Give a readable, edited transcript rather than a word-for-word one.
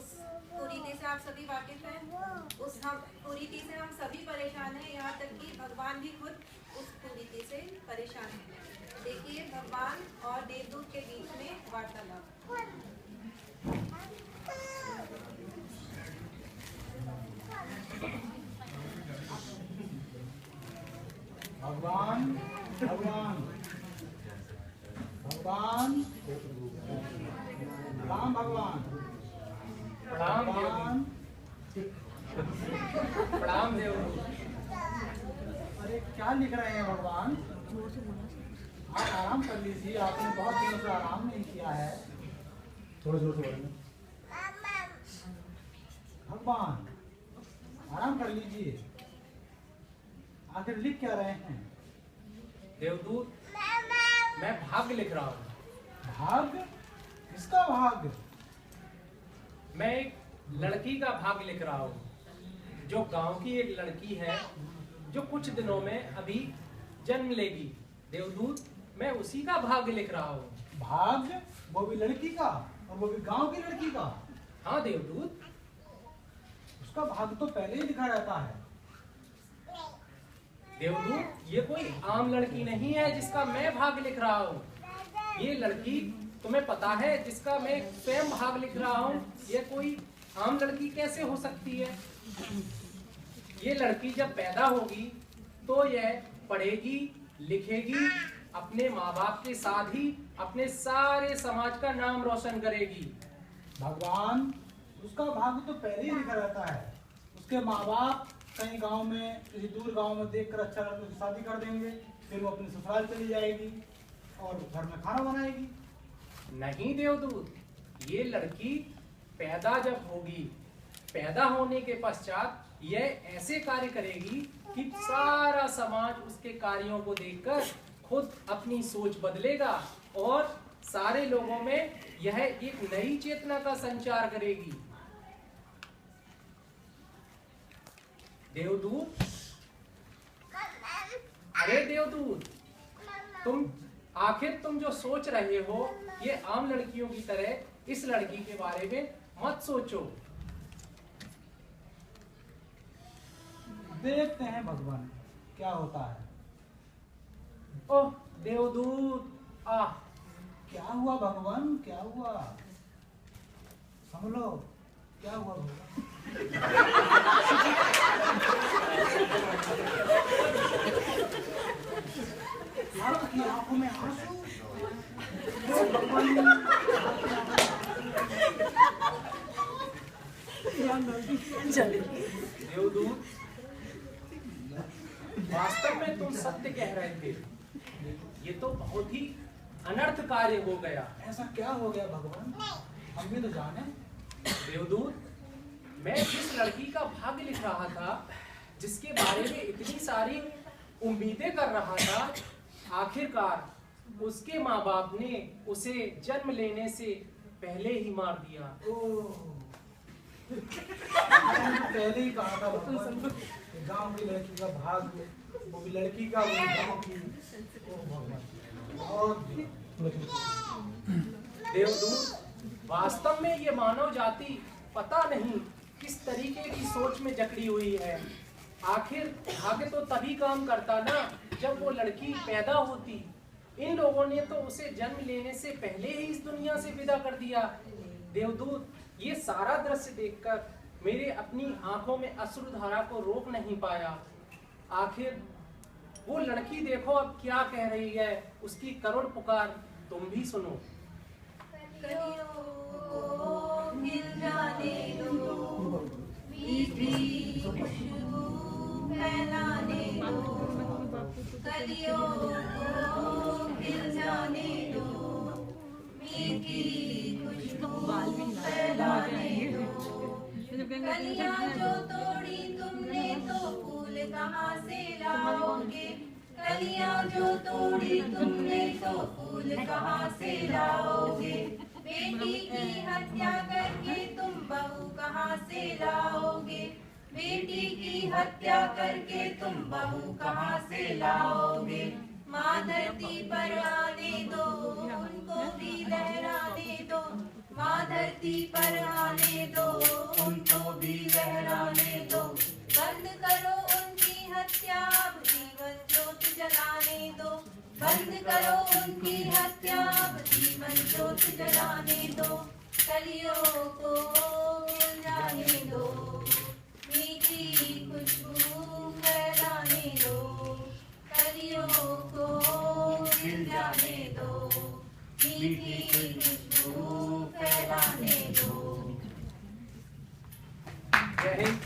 उस कुरीति से आप सभी वाकिफ हैं। उस हम कुरीति से हम सभी परेशान हैं, यहाँ तक कि भगवान भी खुद उस कुरीति से परेशान हैं। देखिए भगवान और देवदूत के बीच में वार्तालाप। भगवान भगवान भगवान राम भगवान प्रणाम प्रणाम देव। अरे क्या लिख रहे हैं भगवान? आप आराम कर लीजिए, आपने बहुत दिनों से आराम नहीं किया है। थोड़ा जोर से बोलिए। भगवान आराम कर लीजिए, आखिर लिख क्या रहे हैं? देवदूत, मैं भाग्य लिख रहा हूँ। भाग्य? किसका भाग्य? मैं एक लड़की का भाग्य लिख रहा हूँ, जो गांव की एक लड़की है, जो कुछ दिनों में अभी जन्म लेगी। देवदूत, मैं उसी का भाग्य लिख रहा हूँ। भाग्य? वो भी लड़की का, और वो भी गांव की लड़की का? हाँ देवदूत। उसका भाग्य तो पहले ही लिखा रहता है। देवदूत, ये कोई आम लड़की नहीं है जिसका मैं भाग्य लिख रहा हूँ। ये लड़की तुम्हें पता है जिसका मैं स्वयं भाग्य लिख रहा हूँ, ये कोई आम लड़की कैसे हो सकती है? ये लड़की जब पैदा होगी तो यह पढ़ेगी, लिखेगी, अपने माँ बाप के साथ ही अपने सारे समाज का नाम रोशन करेगी। भगवान, उसका भाग्य तो पहले ही लिखा रहता है। उसके माँ बाप कहीं गांव में, किसी दूर गांव में देखकर अच्छा लड़का उसकी शादी कर देंगे, फिर वो अपने ससुराल चली जाएगी और घर में खाना बनाएगी। नहीं देवदूत, ये लड़की पैदा जब होगी, पैदा होने के पश्चात यह ऐसे कार्य करेगी कि सारा समाज उसके कार्यों को देखकर खुद अपनी सोच बदलेगा और सारे लोगों में यह एक नई चेतना का संचार करेगी। देवदूत, अरे देवदूत, तुम जो सोच रहे हो, ये आम लड़कियों की तरह इस लड़की के बारे में मत सोचो। देखते हैं भगवान क्या होता है। ओह देवदूत, क्या हुआ भगवान, क्या हुआ? संभलो, क्या हुआ भगवान? आपकी आंखों में आंसू? देवदूत, वास्तव में तुम सत्य कह रहे थे। ये तो बहुत ही अनर्थ कार्य हो गया। ऐसा क्या हो गया भगवान, हम भी तो जाने। देवदूत, मैं जिस लड़की का भाग्य लिख रहा था, जिसके बारे में इतनी सारी उम्मीदें कर रहा था, आखिरकार उसके माँ बाप ने उसे जन्म लेने से पहले ही मार दिया। पहले ही कहा था भगवान, गांव की लड़की का भाग्य, वो भी लड़की का, वो गांव की। देवदूत, वास्तव में ये मानव जाति पता नहीं किस तरीके की सोच में जकड़ी हुई है। आखिर भाग्य तो तभी काम करता ना जब वो लड़की पैदा होती। इन लोगों ने तो उसे जन्म लेने से पहले ही इस दुनिया से विदा कर दिया। देवदूत, ये सारा दृश्य देखकर मेरे अपनी आंखों में अश्रुधारा को रोक नहीं पाया। आखिर वो लड़की देखो अब क्या कह रही है, उसकी करुण पुकार तुम भी सुनो। कलियों को खिल जाने दो, मीठी खुशबू फैलाने दो। कलियों को खिल जाने दो, मीठी खुशबू फैलाने दो। कलियां जो तोड़ी तुमने तो फूल कहाँ से लाओगे? कलियां जो तोड़ी तुमने तो फूल कहाँ से लाओगे? बेटी की हत्या करके तुम बहू कहाँ से लाओगे? बेटी की हत्या करके तुम बहू कहाँ से लाओगे? माँ धरती पर आने दो, उनको भी लहराने दो। माँ धरती पर आने दो, उनको भी लहराने दो। बंद करो उनकी हत्या, अब जीवन ज्योत जलाने दो। बंद करो उनकी हत्या, अब जीवन ज्योत जलाने दो। कलियों को जाने दो, मीठी खुशबू फैलाने दो। कलियों को खिल जाने दो, मीठी खुशबू फैलाने दो। जय हिंद।